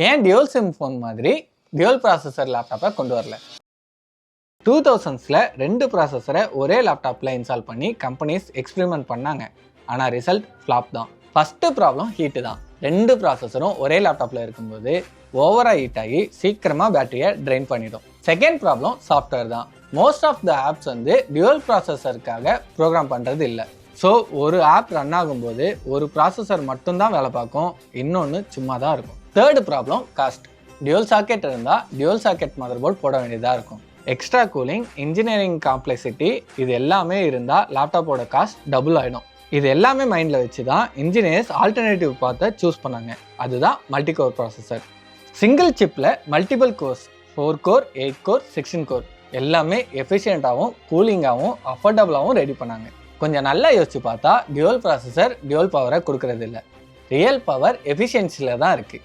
ஏன் dual sim phone மாதிரி dual processor லேப்டாப்பை கொண்டு வரல? 2000s ரெண்டு ப்ராசஸரை ஒரே லேப்டாப்பில் இன்ஸ்டால் பண்ணி கம்பெனிஸ் எக்ஸ்பெரிமெண்ட் பண்ணாங்க. ஆனால் ரிசல்ட் ஃப்ளாப் தான். ஃபஸ்ட்டு ப்ராப்ளம் ஹீட்டு தான். ரெண்டு ப்ராசஸரும் ஒரே லேப்டாப்பில் இருக்கும்போது ஓவராக ஹீட் ஆகி சீக்கிரமாக பேட்டரியை ட்ரெயின் பண்ணிடும். செகண்ட் ப்ராப்ளம் சாஃப்ட்வேர் தான். Most of the apps dual ப்ராசஸருக்காக ப்ரோக்ராம் பண்ணுறது இல்லை. ஸோ ஒரு ஆப் ரன் ஆகும்போது ஒரு ப்ராசஸர் மட்டும்தான் வேலை பார்க்கும், இன்னொன்று சும்மா தான் இருக்கும். Third problem cost. Dual socket இருந்தால் டியூல் சாக்கெட் மதர் போர்ட் போட வேண்டியதாக இருக்கும். எக்ஸ்ட்ரா கூலிங், இன்ஜினியரிங் காம்ப்ளெக்சிட்டி இது எல்லாமே இருந்தால் லேப்டாப்போட காஸ்ட் டபுள் ஆகிடும். இது எல்லாமே மைண்டில் வச்சு தான் இன்ஜினியர்ஸ் ஆல்டர்னேட்டிவ் பார்த்து சூஸ் பண்ணாங்க. அதுதான் மல்டி கோர் ப்ராசஸர். சிங்கிள் சிப்பில் multiple course, 4 core, 8 core, 16 core எல்லாமே எஃபிஷியண்ட்டாகவும் கூலிங்காகவும் அஃபோர்டபுளாகவும் ரெடி பண்ணாங்க. கொஞ்சம் நல்லா யோசிச்சு பார்த்தா டியூல் ப்ராசஸர் டியூல் பவரை கொடுக்கறது இல்லை. ரியல் பவர் எஃபிஷியன்சியில் தான் இருக்குது.